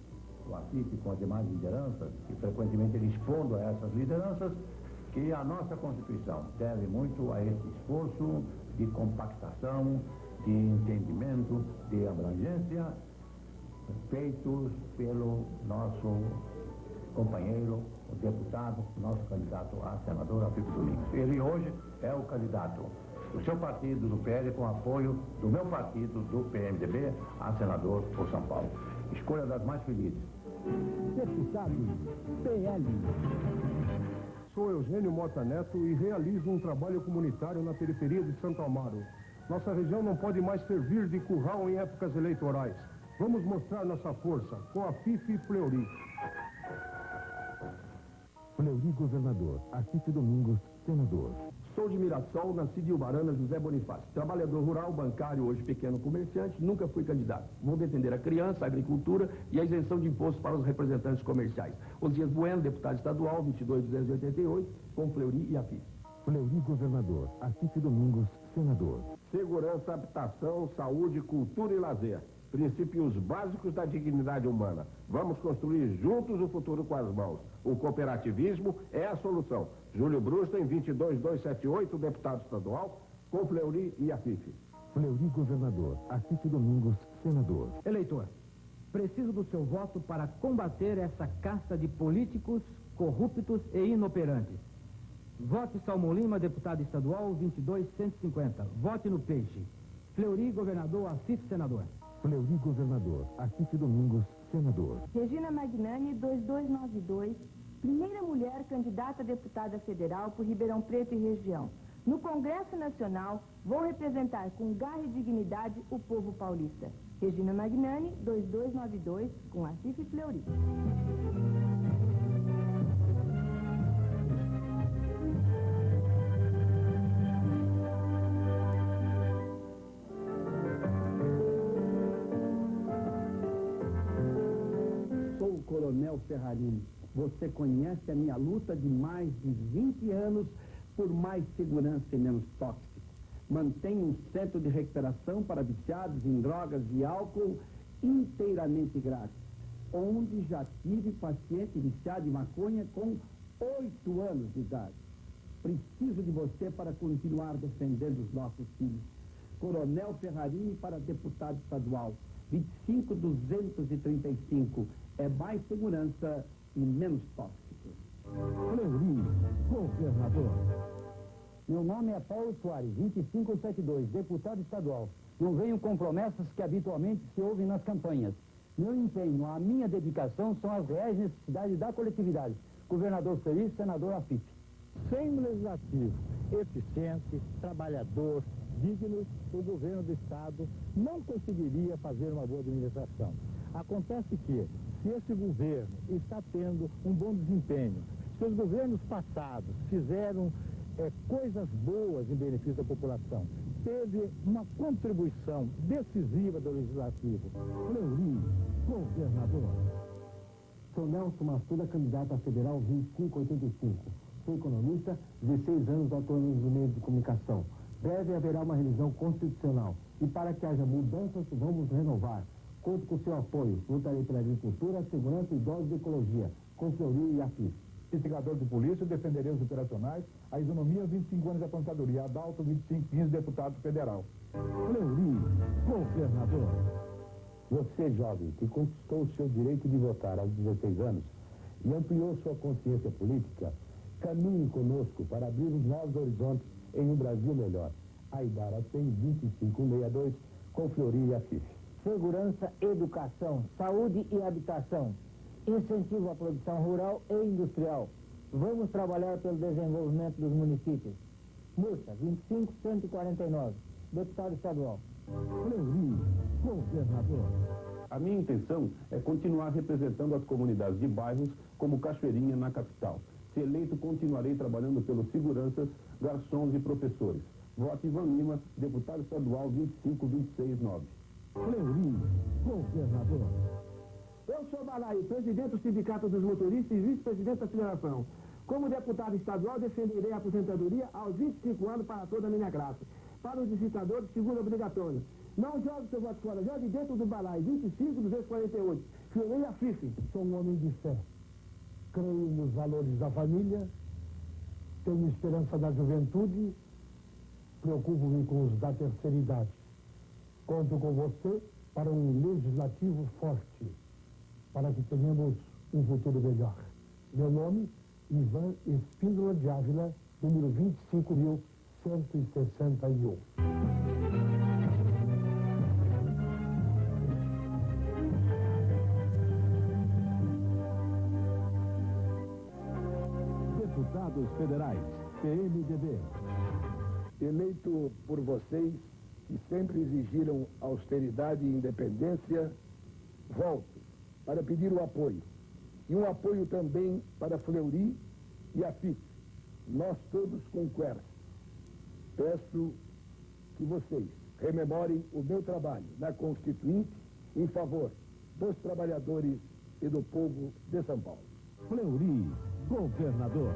do Assis com as demais lideranças, e frequentemente ele expondo a essas lideranças, que a nossa Constituição deve muito a esse esforço de compactação, de entendimento, de abrangência, feitos pelo nosso companheiro, o deputado, nosso candidato a senador, Assis Domingos. Ele hoje é o candidato do seu partido, do PL, com apoio do meu partido, do PMDB, a senador por São Paulo. Escolha das mais felizes. Deputado PL. Sou Eugênio Mota Neto e realizo um trabalho comunitário na periferia de Santo Amaro. Nossa região não pode mais servir de curral em épocas eleitorais. Vamos mostrar nossa força com a FIFE Fleury. Fleury, governador. Assiste Domingos, senador. Sou de Mirassol, nasci de Ubarana, José Bonifácio. Trabalhador rural, bancário, hoje pequeno comerciante, nunca fui candidato. Vou defender a criança, a agricultura e a isenção de impostos para os representantes comerciais. Osias Bueno, deputado estadual, 22.288, com Fleury e a FIFE. Fleury, governador. Assiste Domingos, senador. Segurança, habitação, saúde, cultura e lazer. Princípios básicos da dignidade humana. Vamos construir juntos o futuro com as mãos. O cooperativismo é a solução. Júlio Brusten, 22278, deputado estadual, com Fleury e a FIFE. Fleury, governador. Assiste Domingos, senador. Eleitor, preciso do seu voto para combater essa casta de políticos corruptos e inoperantes. Vote Salmão Lima, deputado estadual, 22150. Vote no Peixe. Fleury, governador, a FIFE, senador. Fleury, governador. Assiste Domingos, senador. Regina Magnani, 2292, primeira mulher candidata a deputada federal por Ribeirão Preto e região. No Congresso Nacional, vou representar com garra e dignidade o povo paulista. Regina Magnani, 2292, com a FIFE Fleury. Coronel Ferrarini, você conhece a minha luta de mais de 20 anos por mais segurança e menos tóxico. Mantenho um centro de recuperação para viciados em drogas e álcool inteiramente grátis, onde já tive paciente viciado em maconha com 8 anos de idade. Preciso de você para continuar defendendo os nossos filhos. Coronel Ferrarini para deputado estadual, 25235. É mais segurança e menos tóxico. Fleury, governador. Meu nome é Paulo Soares, 2572, deputado estadual. Não venho com promessas que habitualmente se ouvem nas campanhas. Meu empenho, a minha dedicação são as reais necessidades da coletividade. Governador feliz, senador AFIP. Sem um legislativo eficiente, trabalhador, digno, o governo do Estado não conseguiria fazer uma boa administração. Acontece que, se esse governo está tendo um bom desempenho, se os governos passados fizeram coisas boas em benefício da população, teve uma contribuição decisiva do Legislativo. Fleury, governador. Sou Nelson Massuda, candidato a federal 2585. Sou economista, 16 anos atuando nos meios de comunicação. Breve haverá uma revisão constitucional. E para que haja mudanças, vamos renovar. Conto com seu apoio. Lutarei pela agricultura, segurança, idosos e ecologia. Com Fleury e a FIFE. Investigador de polícia, defenderei os operacionais, a isonomia, 25 anos de aposentadoria, Adalto, 2515, deputado federal. Fleury, governador. Você, jovem, que conquistou o seu direito de votar aos 16 anos e ampliou sua consciência política, caminhe conosco para abrir os novos horizontes em um Brasil melhor. Aidara tem 2562, com Fleury e a FIFE. Segurança, educação, saúde e habitação. Incentivo à produção rural e industrial. Vamos trabalhar pelo desenvolvimento dos municípios. Murta, 25149, deputado estadual. Fleury, governador. A minha intenção é continuar representando as comunidades de bairros como Cachoeirinha na capital. Se eleito, continuarei trabalhando pelos seguranças, garçons e professores. Voto Ivan Lima, deputado estadual 25269. Fleury, governador. Eu sou Balai, presidente do Sindicato dos Motoristas e vice-presidente da Federação. Como deputado estadual, defenderei a aposentadoria aos 25 anos para toda a minha classe. Para os licitadores, seguro obrigatório. Não jogue seu voto fora, jogue dentro do Balai, 25248. Fleury e a FIFE. Sou um homem de fé. Creio nos valores da família, tenho esperança da juventude, preocupo-me com os da terceira idade. Conto com você para um legislativo forte, para que tenhamos um futuro melhor. Meu nome, Ivan Espíndola de Ávila, número 25.161. Deputados Federais, PMDB. Eleito por vocês, que sempre exigiram austeridade e independência, volto para pedir o apoio. E um apoio também para Fleury e a FIT. Nós todos com Quercia. Peço que vocês rememorem o meu trabalho na Constituinte em favor dos trabalhadores e do povo de São Paulo. Fleury, governador.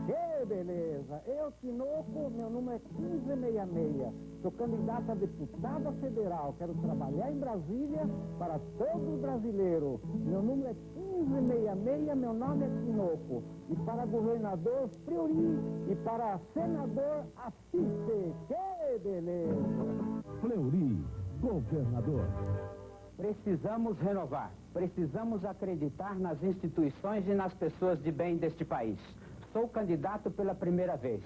Que beleza! Eu, Tinoco, meu número é 1566. Sou candidato a deputada federal. Quero trabalhar em Brasília para todo brasileiro. Meu número é 1566, meu nome é Tinoco. E para governador, Fleury. E para senador, Assis. Que beleza! Fleury, governador. Precisamos renovar. Precisamos acreditar nas instituições e nas pessoas de bem deste país. Sou candidato pela primeira vez.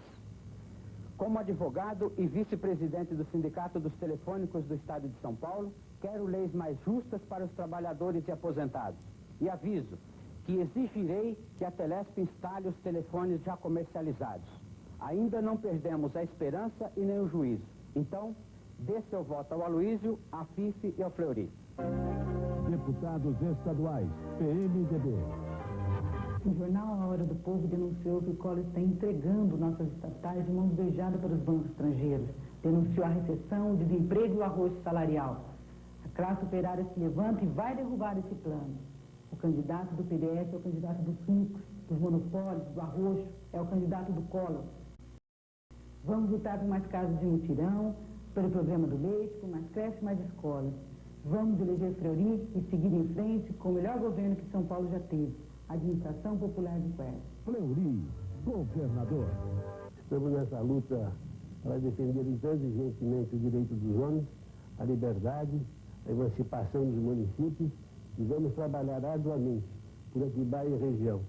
Como advogado e vice-presidente do Sindicato dos Telefônicos do Estado de São Paulo, quero leis mais justas para os trabalhadores e aposentados. E aviso que exigirei que a Telesp instale os telefones já comercializados. Ainda não perdemos a esperança e nem o juízo. Então, dê seu voto ao Aloísio, à FIF e ao Fleury. Deputados estaduais, PMDB. O jornal A Hora do Povo denunciou que o Collor está entregando nossas estatais de mãos beijadas para os bancos estrangeiros. Denunciou a recessão, o desemprego e o arroz salarial. A classe operária se levanta e vai derrubar esse plano. O candidato do PDS é o candidato dos ricos, dos monopólios, do arroz, é o candidato do Collor. Vamos lutar por mais casas de mutirão, pelo programa do leite, por mais creches, mais escolas. Vamos eleger Fleury e seguir em frente com o melhor governo que São Paulo já teve. Administração Popular de Quercia. Fleury, governador. Estamos nessa luta para defender intransigentemente o direito dos homens, a liberdade, a emancipação dos municípios e vamos trabalhar arduamente por Atibaia e região,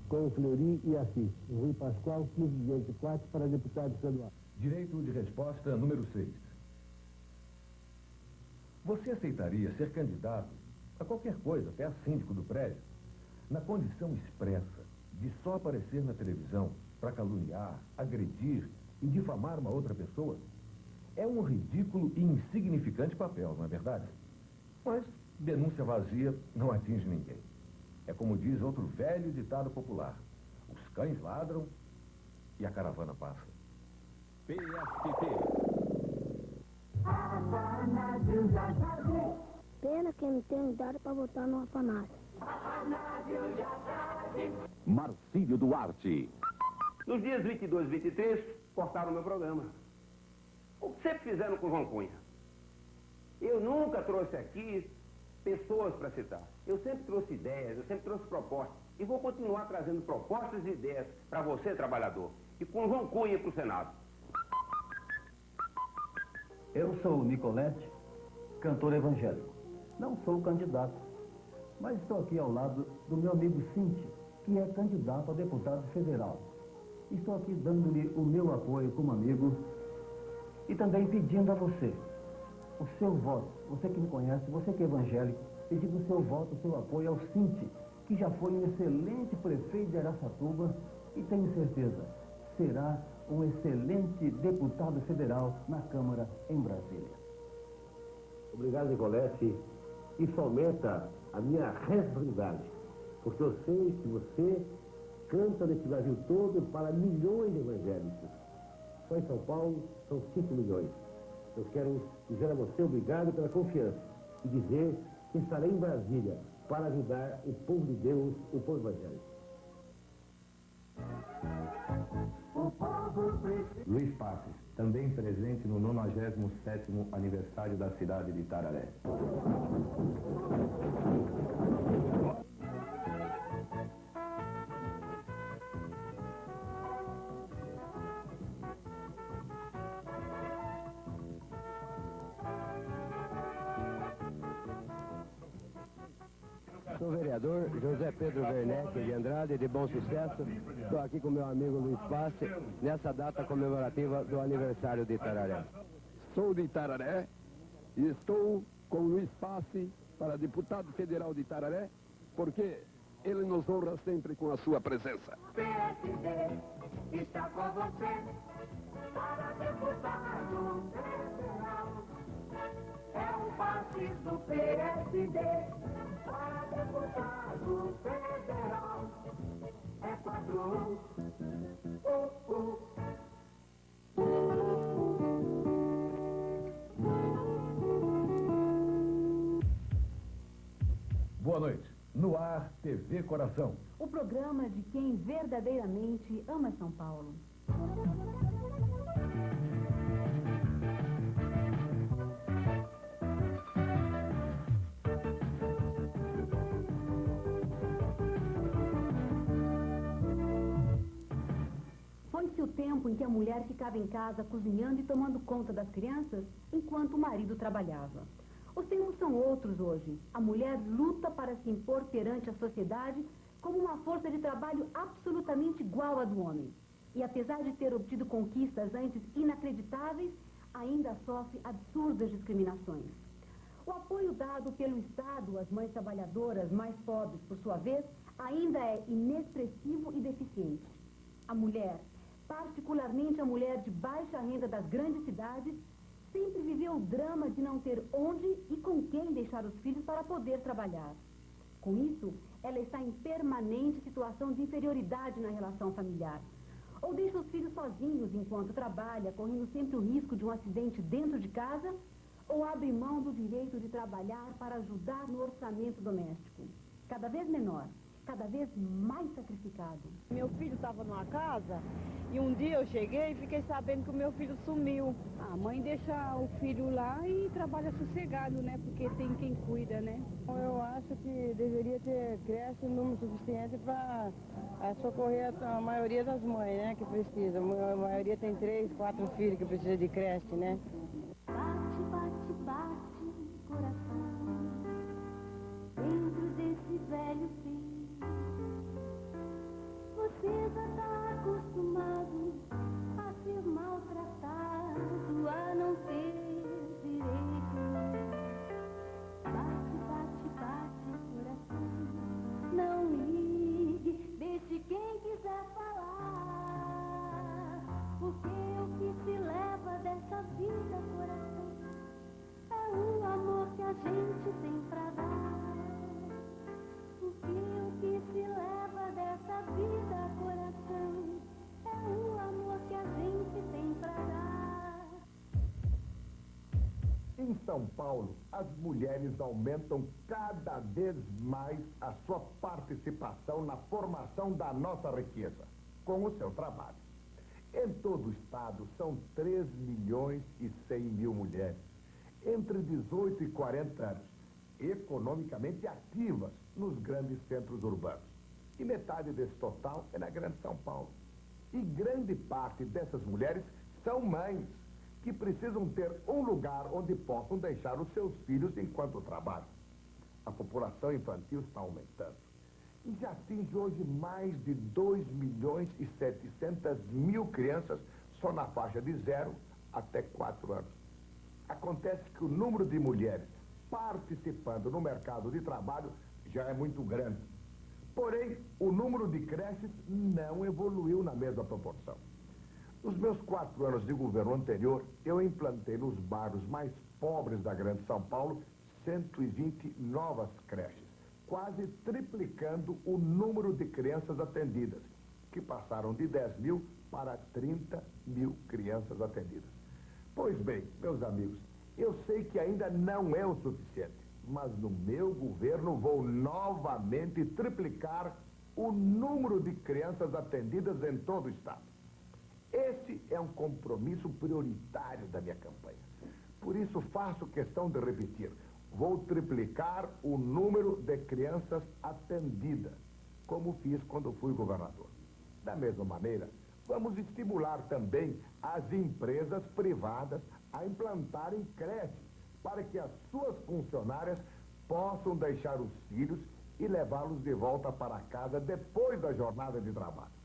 com o Fleury e a FIT. Rui Pascoal, 1524, para deputado estadual. Direito de resposta número 6. Você aceitaria ser candidato a qualquer coisa, até a síndico do prédio, na condição expressa de só aparecer na televisão para caluniar, agredir e difamar uma outra pessoa? É um ridículo e insignificante papel, não é verdade? Mas denúncia vazia não atinge ninguém. É como diz outro velho ditado popular: os cães ladram e a caravana passa. PSP. Pena que não tem idade para votar no orfanato. Marcílio Duarte. Nos dias 22 e 23, cortaram o meu programa. O que sempre fizeram com o João Cunha? Eu nunca trouxe aqui pessoas para citar. Eu sempre trouxe ideias, eu sempre trouxe propostas. E vou continuar trazendo propostas e ideias para você, trabalhador. E com o João Cunha para o Senado. Eu sou o Nicolete, cantor evangélico. Não sou candidato, mas estou aqui ao lado do meu amigo Cinti, que é candidato a deputado federal. Estou aqui dando-lhe o meu apoio como amigo e também pedindo a você o seu voto. Você que me conhece, você que é evangélico, pedindo o seu voto, o seu apoio ao Cinti, que já foi um excelente prefeito de Araçatuba e tenho certeza, será um excelente deputado federal na Câmara em Brasília. Obrigado, Nicolete. Isso aumenta a minha responsabilidade, porque eu sei que você canta nesse Brasil todo para milhões de evangélicos. Só em São Paulo são 5 milhões. Eu quero dizer a você obrigado pela confiança e dizer que estarei em Brasília para ajudar o povo de Deus, o povo evangélico. Luiz Passes, também presente no 97º aniversário da cidade de Itararé. Sou o vereador José Pedro Werneck de Andrade, de Bom Sucesso. Estou aqui com meu amigo Luiz Passe, nessa data comemorativa do aniversário de Itararé. Sou de Itararé e estou com Luiz Passe para deputado federal de Itararé, porque Ele nos honra sempre com a sua presença. PSD está com você para deputado federal. É um passe do PSD para deputado federal. É 4. Boa noite. No ar, TV Coração. O programa de quem verdadeiramente ama São Paulo. Foi-se o tempo em que a mulher ficava em casa cozinhando e tomando conta das crianças, enquanto o marido trabalhava. Os tempos são outros hoje. A mulher luta para se impor perante a sociedade como uma força de trabalho absolutamente igual à do homem. E apesar de ter obtido conquistas antes inacreditáveis, ainda sofre absurdas discriminações. O apoio dado pelo Estado às mães trabalhadoras mais pobres, por sua vez, ainda é inexpressivo e deficiente. A mulher, particularmente a mulher de baixa renda das grandes cidades, sempre viveu o drama de não ter onde e com quem deixar os filhos para poder trabalhar. Com isso, ela está em permanente situação de inferioridade na relação familiar. Ou deixa os filhos sozinhos enquanto trabalha, correndo sempre o risco de um acidente dentro de casa, ou abre mão do direito de trabalhar para ajudar no orçamento doméstico. Cada vez menor, cada vez mais sacrificado. Meu filho estava numa casa e um dia eu cheguei e fiquei sabendo que o meu filho sumiu. A mãe deixa o filho lá e trabalha sossegado, né? Porque tem quem cuida, né? Eu acho que deveria ter creche em número suficiente para socorrer a maioria das mães, né? Que precisam. A maioria tem 3, 4 filhos que precisam de creche, né? Bate, bate, bate, coração, dentro desse velho fim. Você já está acostumado a ser maltratado, a não ter direito. Bate, bate, bate, coração, não ligue, deixe quem quiser falar. Porque o que se leva dessa vida, coração, é o amor que a gente tem pra dar. Porque o que se leva dessa vida, coração, é o amor que a gente tem pra dar. Em São Paulo, as mulheres aumentam cada vez mais a sua participação na formação da nossa riqueza, com o seu trabalho. Em todo o estado, são 3 milhões e 100 mil mulheres, entre 18 e 40 anos, economicamente ativas nos grandes centros urbanos. E metade desse total é na Grande São Paulo. E grande parte dessas mulheres são mães, que precisam ter um lugar onde possam deixar os seus filhos enquanto trabalham. A população infantil está aumentando e já atinge hoje mais de 2 milhões e 700 mil crianças só na faixa de 0 até 4 anos. Acontece que o número de mulheres participando no mercado de trabalho já é muito grande. Porém, o número de creches não evoluiu na mesma proporção. Nos meus 4 anos de governo anterior, eu implantei nos bairros mais pobres da Grande São Paulo 120 novas creches, quase triplicando o número de crianças atendidas, que passaram de 10 mil para 30 mil crianças atendidas. Pois bem, meus amigos, eu sei que ainda não é o suficiente, mas no meu governo vou novamente triplicar o número de crianças atendidas em todo o estado. Esse é um compromisso prioritário da minha campanha. Por isso faço questão de repetir, vou triplicar o número de crianças atendidas, como fiz quando fui governador. Da mesma maneira, vamos estimular também as empresas privadas a implantarem creches para que as suas funcionárias possam deixar os filhos e levá-los de volta para casa depois da jornada de trabalho.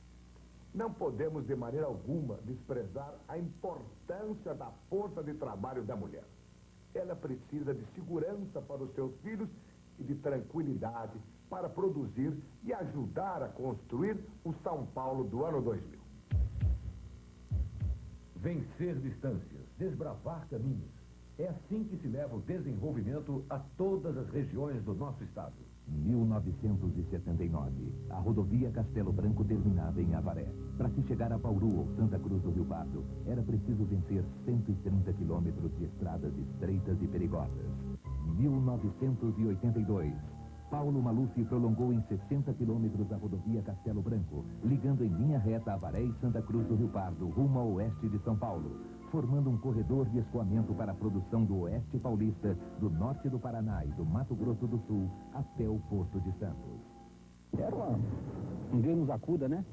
Não podemos de maneira alguma desprezar a importância da força de trabalho da mulher. Ela precisa de segurança para os seus filhos e de tranquilidade para produzir e ajudar a construir o São Paulo do ano 2000. Vencer distâncias, desbravar caminhos. É assim que se leva o desenvolvimento a todas as regiões do nosso estado. 1979, a rodovia Castelo Branco terminava em Avaré. Para se chegar a Bauru ou Santa Cruz do Rio Pardo, era preciso vencer 130 quilômetros de estradas estreitas e perigosas. 1982, Paulo Maluf prolongou em 60 quilômetros a rodovia Castelo Branco, ligando em linha reta Avaré e Santa Cruz do Rio Pardo, rumo ao oeste de São Paulo, formando um corredor de escoamento para a produção do oeste paulista, do norte do Paraná e do Mato Grosso do Sul, até o Porto de Santos. Era um Deus nos acuda, né?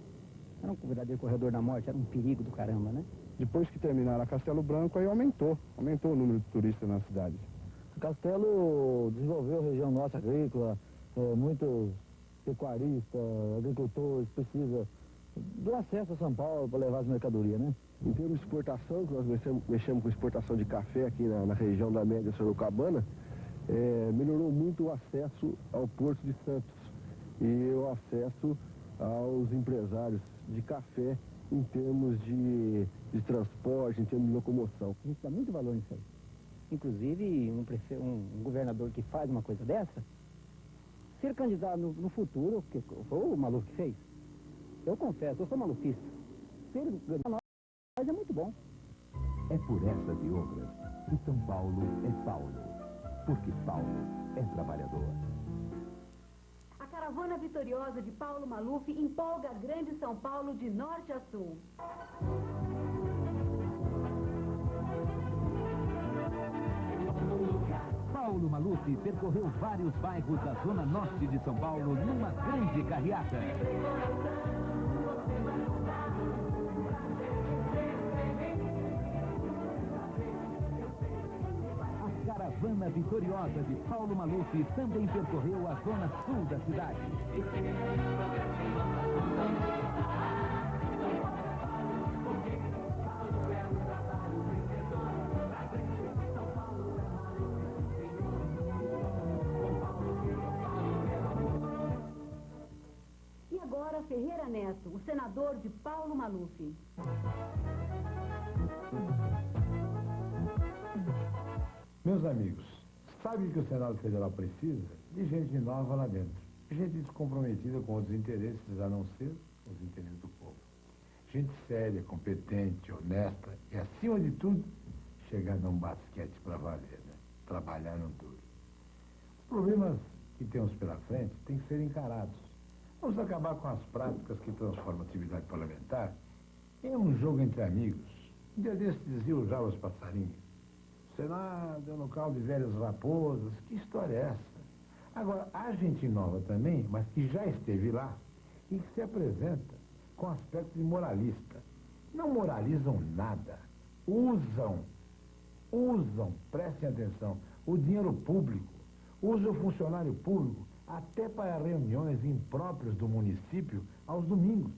Era um verdadeiro corredor da morte, era um perigo do caramba, né? Depois que terminaram a Castelo Branco, aí aumentou o número de turistas na cidade. O Castelo desenvolveu a região nossa agrícola, muitos pecuaristas, agricultores precisam do acesso a São Paulo para levar as mercadorias, né? Em termos de exportação, que nós mexemos com exportação de café aqui na região da Média Sorocabana, melhorou muito o acesso ao Porto de Santos e o acesso aos empresários de café em termos de transporte, em termos de locomoção. A gente dá muito valor nisso aí. Inclusive, um governador que faz uma coisa dessa, ser candidato no futuro, que foi o Maluf que fez, eu confesso, eu sou malufista. Ser candidato mas é muito bom. É por essas e outras que São Paulo é Paulo, porque Paulo é trabalhador. A caravana vitoriosa de Paulo Maluf empolga a grande São Paulo de norte a sul. Paulo Maluf percorreu vários bairros da zona norte de São Paulo numa grande carreata. A caravana vitoriosa de Paulo Maluf também percorreu a zona sul da cidade. E agora Ferreira Neto, o senador de Paulo Maluf. Meus amigos, sabe que o Senado Federal precisa? De gente nova lá dentro. Gente descomprometida com outros interesses, a não ser os interesses do povo. Gente séria, competente, honesta e, acima de tudo, chegar a dar um basquete para valer, né? Trabalhar no duro. Os problemas que temos pela frente têm que ser encarados. Vamos acabar com as práticas que transformam a atividade parlamentar em um jogo entre amigos. Um dia desses dizia o Java os passarinhos. Senado é um local de velhas raposas. Que história é essa? Agora, há gente nova também, mas que já esteve lá e que se apresenta com aspecto de moralista. Não moralizam nada. Usam, prestem atenção, o dinheiro público, usam o funcionário público até para reuniões impróprias do município aos domingos.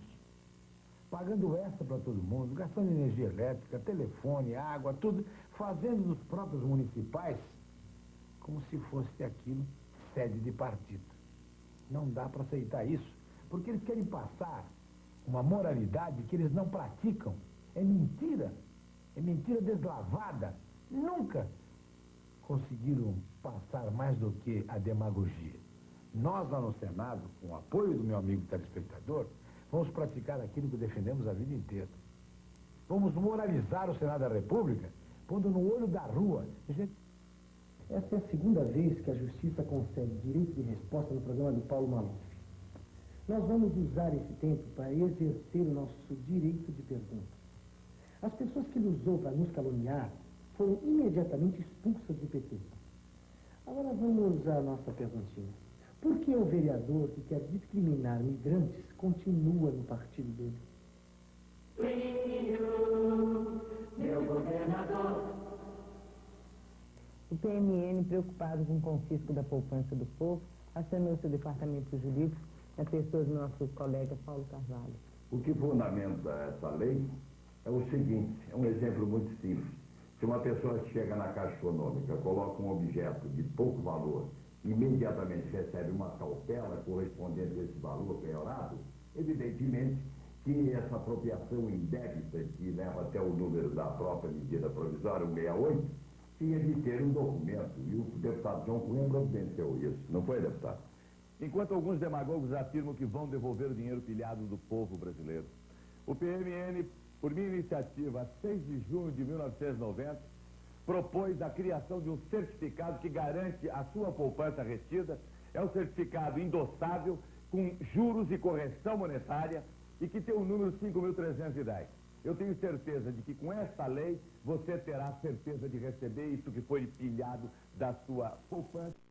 Pagando extra para todo mundo, gastando energia elétrica, telefone, água, tudo, fazendo dos próprios municipais como se fosse aquilo sede de partido. Não dá para aceitar isso, porque eles querem passar uma moralidade que eles não praticam. É mentira deslavada. Nunca conseguiram passar mais do que a demagogia. Nós lá no Senado, com o apoio do meu amigo telespectador, vamos praticar aquilo que defendemos a vida inteira. Vamos moralizar o Senado da República, pondo no olho da rua. Essa é a segunda vez que a Justiça concede direito de resposta no programa do Paulo Maluf. Nós vamos usar esse tempo para exercer o nosso direito de pergunta. As pessoas que ele usou para nos caluniar foram imediatamente expulsas do PT. Agora vamos à nossa perguntinha. Por que o vereador que quer discriminar migrantes continua no partido dele? Meu governador. O PMN, preocupado com o confisco da poupança do povo, acionou seu departamento jurídico na pessoa do nosso colega Paulo Carvalho. O que fundamenta essa lei é o seguinte, é um exemplo muito simples. Se uma pessoa chega na Caixa Econômica, coloca um objeto de pouco valor imediatamente recebe uma cautela correspondente a esse valor penhorado, evidentemente que essa apropriação indébita, que leva até o número da própria medida provisória, 168, tinha de ter um documento, e o deputado João Cunha providenciou isso. Não foi, deputado? Enquanto alguns demagogos afirmam que vão devolver o dinheiro pilhado do povo brasileiro, o PMN, por minha iniciativa, a 6 de junho de 1990, propôs a criação de um certificado que garante a sua poupança retida. É um certificado endossável, com juros e correção monetária, e que tem o número 5.310. Eu tenho certeza de que com esta lei você terá certeza de receber isso que foi pilhado da sua poupança.